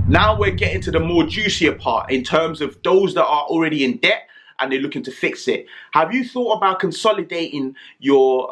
Now we're getting to the more juicier part in terms of those that are already in debt and they're looking to fix it. Have you thought about consolidating your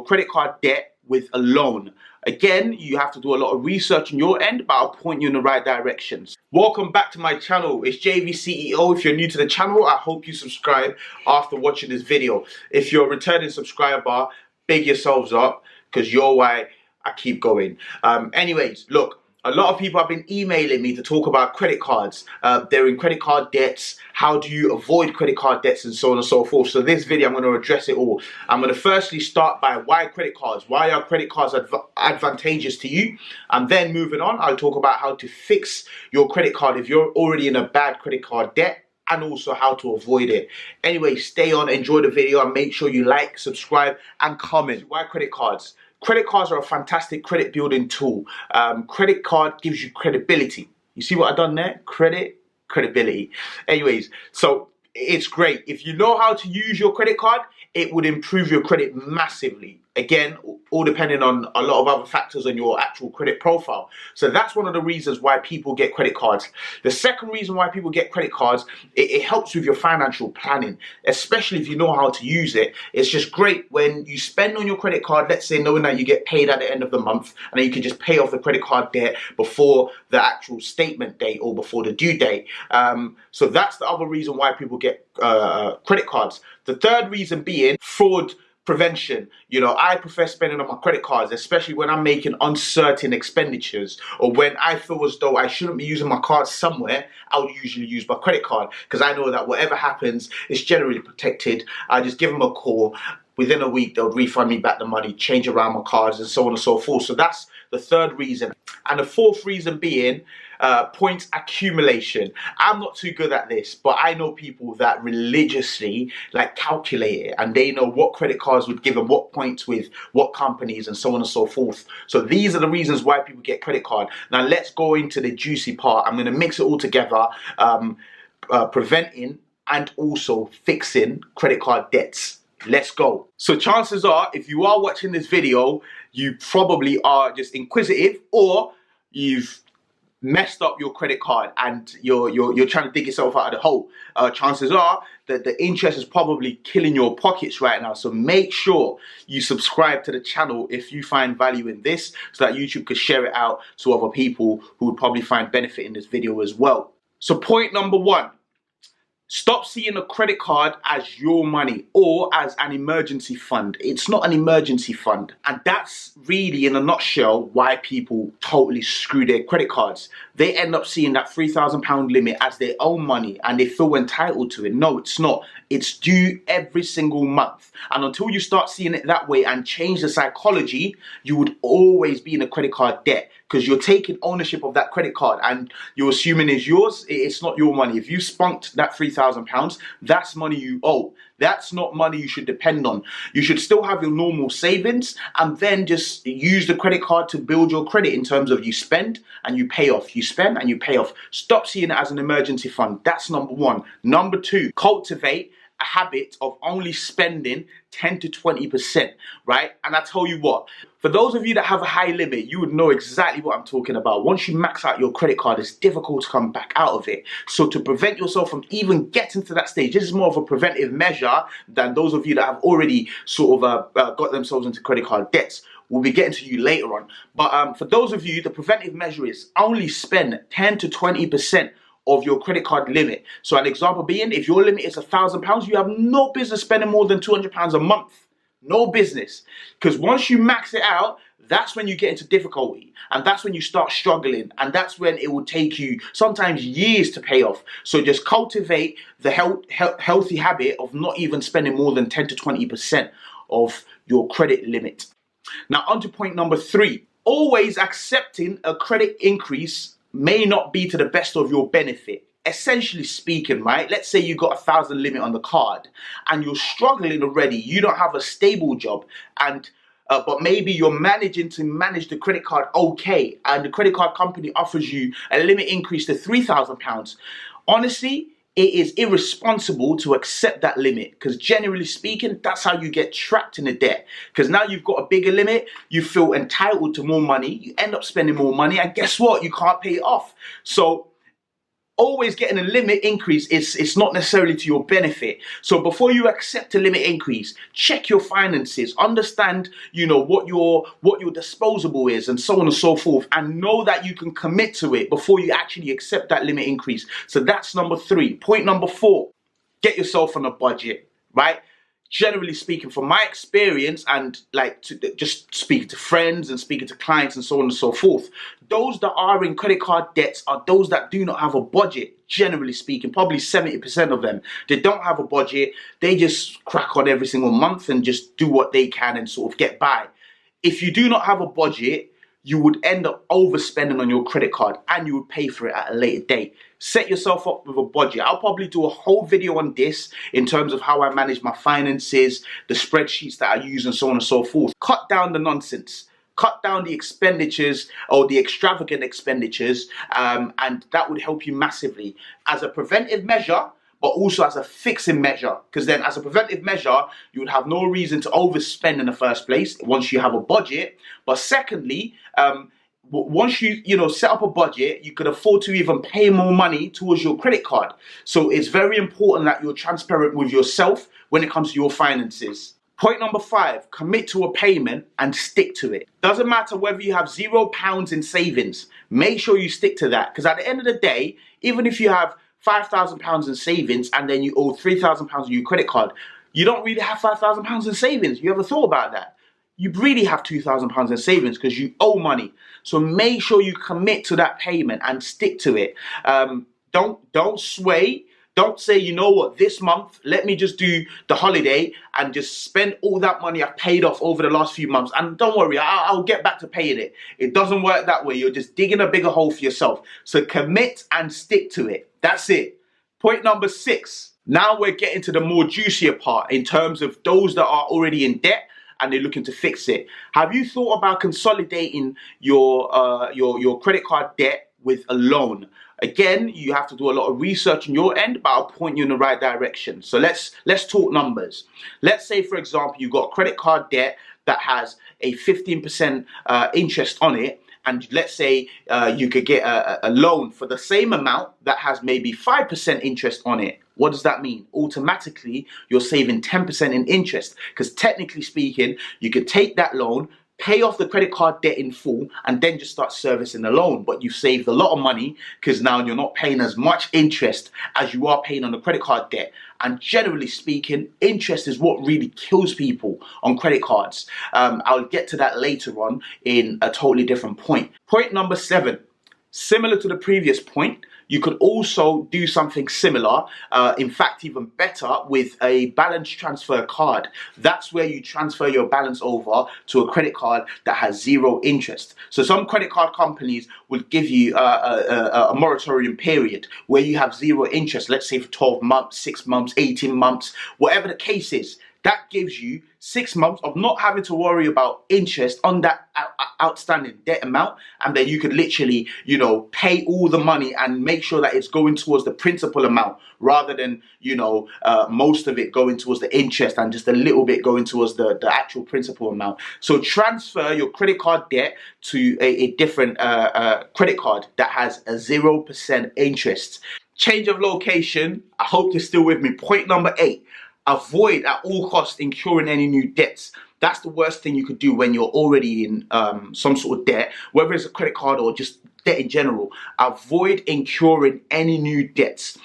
credit card debt with a loan? Again, you have to do a lot of research on your end, but I'll point you in the right directions. Welcome back to my channel. It's JVceo. If you're new to the channel, I hope you subscribe after watching this video. If you're a returning subscriber, big yourselves up because you're why I keep going. Anyways, look. A lot of people have been emailing me to talk about credit cards. They're in credit card debts. How do you avoid credit card debts and so on and so forth? So this video, I'm going to address it all. I'm going to firstly start by why credit cards. Why are credit cards advantageous to you? And then moving on, I'll talk about how to fix your credit card if you're already in a bad credit card debt, and also how to avoid it. Anyway, stay on, enjoy the video, and make sure you like, subscribe, and comment. Why credit cards? Credit cards are a fantastic credit building tool. Credit card gives you credibility. You see what I've done there? Credibility. Anyways, so it's great. If you know how to use your credit card, it would improve your credit massively. Again, all depending on a lot of other factors on your actual credit profile. So that's one of the reasons why people get credit cards. The second reason why people get credit cards, it helps with your financial planning, especially if you know how to use it. It's just great when you spend on your credit card, let's say knowing that you get paid at the end of the month, and then you can just pay off the credit card debt before the actual statement date or before the due date. So that's the other reason why people get credit cards. The third reason being fraud prevention. You know, I prefer spending on my credit cards, especially when I'm making uncertain expenditures or when I feel as though I shouldn't be using my card somewhere. I would usually use my credit card because I know that whatever happens, it's generally protected. I just give them a call. Within a week, they'll refund me back the money, change around my cards, and so on and so forth. So that's the third reason. And the fourth reason being points accumulation. I'm not too good at this, but I know people that religiously calculate it, and they know what credit cards would give them what points with what companies and so on and so forth. So these are the reasons why people get credit card. Now let's go into the juicy part. I'm going to mix it all together, preventing and also fixing credit card debts. Let's go. So chances are, if you are watching this video, you probably are just inquisitive, or you've messed up your credit card and you're trying to dig yourself out of the hole. Chances are that the interest is probably killing your pockets right now. So make sure you subscribe to the channel if you find value in this, so that YouTube could share it out to other people who would probably find benefit in this video as well. So point number one. Stop seeing a credit card as your money or as an emergency fund. It's not an emergency fund. And that's really, in a nutshell, why people totally screw their credit cards. They end up seeing that £3,000 limit as their own money and they feel entitled to it. No, it's not. It's due every single month. And until you start seeing it that way and change the psychology, you would always be in a credit card debt because you're taking ownership of that credit card and you're assuming it's yours. It's not your money. If you spunked that £3,000, that's money you owe. That's not money you should depend on. You should still have your normal savings and then just use the credit card to build your credit in terms of you spend and you pay off. You spend and you pay off. Stop seeing it as an emergency fund. That's number one. Number two, cultivate a habit of only spending 10 to 20%, right? And I tell you what, for those of you that have a high limit, you would know exactly what I'm talking about. Once you max out your credit card, it's difficult to come back out of it. So to prevent yourself from even getting to that stage, this is more of a preventive measure than those of you that have already sort of got themselves into credit card debts. We'll be getting to you later on. But for those of you, the preventive measure is only spend 10 to 20% of your credit card limit. So an example being, if your limit is £1,000, you have no business spending more than £200 a month. No business. Because once you max it out, that's when you get into difficulty. And that's when you start struggling. And that's when it will take you sometimes years to pay off. So just cultivate the healthy habit of not even spending more than 10 to 20% of your credit limit. Now on to point number three. Always accepting a credit increase may not be to the best of your benefit. Essentially speaking, right? Let's say you got 1,000 limit on the card and you're struggling already. You don't have a stable job, and but maybe you're managing to manage the credit card okay, and the credit card company offers you a limit increase to £3,000. Honestly, it is irresponsible to accept that limit, because generally speaking, that's how you get trapped in the debt. Because now you've got a bigger limit, you feel entitled to more money, you end up spending more money, and guess what? You can't pay it off. So always getting a limit increase it's not necessarily to your benefit. So before you accept a limit increase, check your finances, understand, you know, what your disposable is, and so on and so forth, and know that you can commit to it before you actually accept that limit increase. So that's number 3. Point number 4, get yourself on a budget, right? Generally speaking, from my experience, and like just speaking to friends and speaking to clients and so on and so forth, those that are in credit card debts are those that do not have a budget. Generally speaking, probably 70% of them, they don't have a budget. They just crack on every single month and just do what they can and sort of get by. If you do not have a budget, you would end up overspending on your credit card, and you would pay for it at a later date. Set yourself up with a budget. I'll probably do a whole video on this in terms of how I manage my finances, the spreadsheets that I use, and so on and so forth. Cut down the nonsense. Cut down the expenditures or the extravagant expenditures, and that would help you massively as a preventive measure, but also as a fixing measure. Because then as a preventive measure, you would have no reason to overspend in the first place once you have a budget. But secondly, once you set up a budget, you could afford to even pay more money towards your credit card. So it's very important that you're transparent with yourself when it comes to your finances. Point number 5, commit to a payment and stick to it. Doesn't matter whether you have £0 in savings, make sure you stick to that. Because at the end of the day, even if you have £5,000 in savings and then you owe £3,000 on your credit card, you don't really have £5,000 in savings. You ever thought about that? You really have £2,000 in savings because you owe money. So make sure you commit to that payment and stick to it. Don't sway. Don't say, you know what, this month, let me just do the holiday and just spend all that money I've paid off over the last few months. And don't worry, I'll get back to paying it. It doesn't work that way. You're just digging a bigger hole for yourself. So commit and stick to it. That's it. Point number 6. Now we're getting to the more juicier part in terms of those that are already in debt and they're looking to fix it. Have you thought about consolidating your credit card debt with a loan? Again, you have to do a lot of research on your end, but I'll point you in the right direction. So let's talk numbers. Let's say, for example, you've got a credit card debt that has a 15% interest on it, and let's say you could get a loan for the same amount that has maybe 5% interest on it. What does that mean? Automatically, you're saving 10% in interest, because technically speaking, you could take that loan, pay off the credit card debt in full, and then just start servicing the loan. But you've saved a lot of money because now you're not paying as much interest as you are paying on the credit card debt. And generally speaking, interest is what really kills people on credit cards. I'll get to that later on in a totally different point. Point number 7, similar to the previous point, you could also do something similar, in fact even better, with a balance transfer card. That's where you transfer your balance over to a credit card that has 0 interest. So some credit card companies will give you a moratorium period where you have 0 interest, let's say for 12 months, 6 months, 18 months, whatever the case is. That gives you 6 months of not having to worry about interest on that outstanding debt amount, and then you could literally, pay all the money and make sure that it's going towards the principal amount rather than, most of it going towards the interest and just a little bit going towards the actual principal amount. So transfer your credit card debt to a different credit card that has a 0% interest. Change of location. I hope you're still with me. Point number 8. Avoid at all costs incurring any new debts. That's the worst thing you could do when you're already in some sort of debt, whether it's a credit card or just debt in general. Avoid incurring any new debts.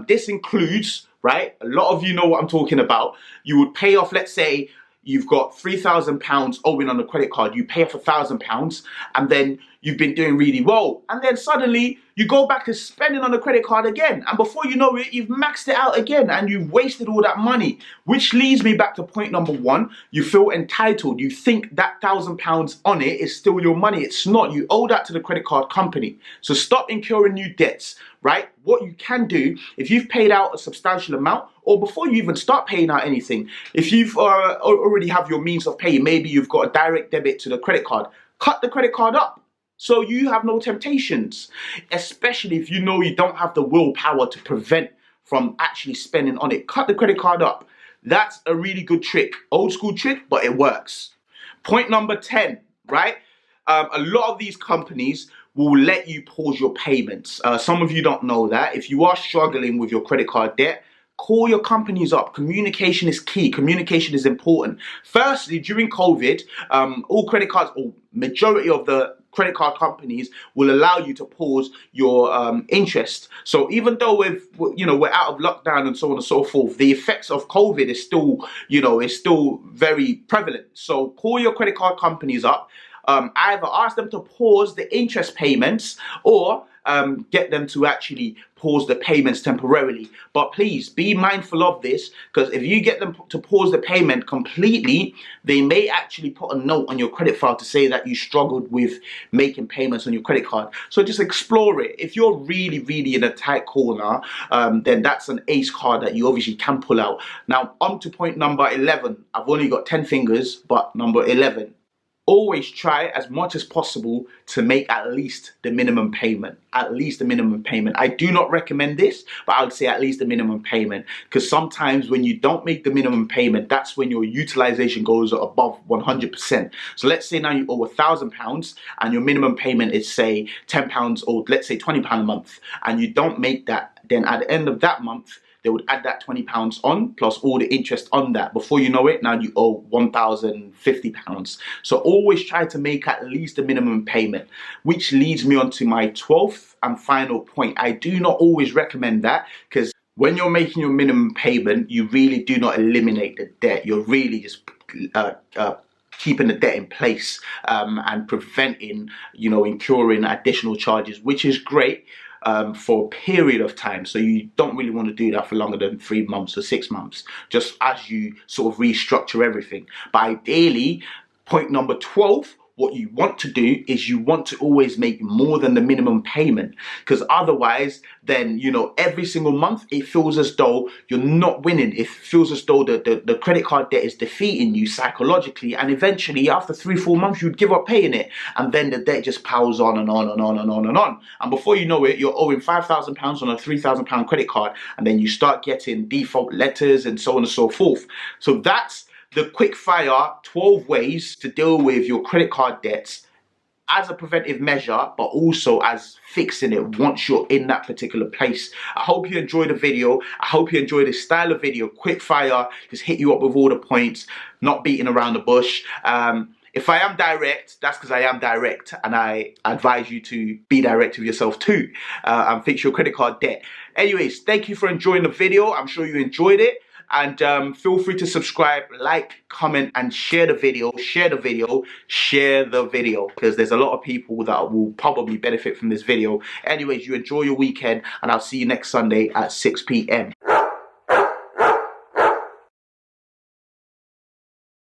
This includes, right, a lot of you know what I'm talking about. You would pay off, let's say, you've got £3,000 owing on the credit card. You pay off £1,000 and then you've been doing really well. And then suddenly you go back to spending on the credit card again. And before you know it, you've maxed it out again and you've wasted all that money. Which leads me back to point number 1. You feel entitled. You think that £1,000 on it is still your money. It's not. You owe that to the credit card company. So stop incurring new debts, right? What you can do, if you've paid out a substantial amount, or before you even start paying out anything, if you've already have your means of paying, maybe you've got a direct debit to the credit card, cut the credit card up so you have no temptations, especially if you know you don't have the willpower to prevent from actually spending on it. Cut the credit card up. That's a really good trick. Old school trick, but it works. Point number 10, right? A lot of these companies will let you pause your payments. Some of you don't know that. If you are struggling with your credit card debt, call your companies up. Communication is key. Communication is important. Firstly, during COVID, all credit cards, or majority of the credit card companies, will allow you to pause your interest. So even though we're out of lockdown and so on and so forth, the effects of COVID is still, is still very prevalent. So call your credit card companies up. Either ask them to pause the interest payments or get them to actually pause the payments temporarily. But please be mindful of this, because if you get them to pause the payment completely, they may actually put a note on your credit file to say that you struggled with making payments on your credit card. So just explore it. If you're really, really in a tight corner, then that's an ace card that you obviously can pull out. Now, on to point number 11. I've only got 10 fingers, but number 11. Always try as much as possible to make at least the minimum payment. At least the minimum payment. I do not recommend this, but I would say at least the minimum payment. Because sometimes when you don't make the minimum payment, that's when your utilization goes above 100%. So let's say now you owe £1,000 and your minimum payment is, say, £10, or let's say £20 a month, and you don't make that, then at the end of that month, they would add that £20 on, plus all the interest on that. Before you know it, now you owe £1,050. So always try to make at least a minimum payment, which leads me on to my 12th and final point. I do not always recommend that, because when you're making your minimum payment, you really do not eliminate the debt. You're really just keeping the debt in place and preventing, incurring additional charges, which is great. For a period of time. So you don't really want to do that for longer than 3 months or 6 months, just as you sort of restructure everything. But ideally, point number 12, what you want to do is you want to always make more than the minimum payment, because otherwise then, every single month it feels as though you're not winning. It feels as though the credit card debt is defeating you psychologically, and eventually after 3-4 months you'd give up paying it, and then the debt just piles on and on and on and on and on, and before you know it, you're owing £5,000 on a £3,000 credit card, and then you start getting default letters and so on and so forth. So that's the quick fire 12 ways to deal with your credit card debts as a preventive measure, but also as fixing it once you're in that particular place. I hope you enjoyed the video. I hope you enjoyed this style of video, quick fire, just hit you up with all the points, not beating around the bush. If I am direct, that's because I am direct, and I advise you to be direct with yourself too, and fix your credit card debt. Anyways, thank you for enjoying the video. I'm sure you enjoyed it. And feel free to subscribe, like, comment, and share the video. Share the video, because there's a lot of people that will probably benefit from this video. Anyways, you enjoy your weekend, and I'll see you next Sunday at 6 p.m.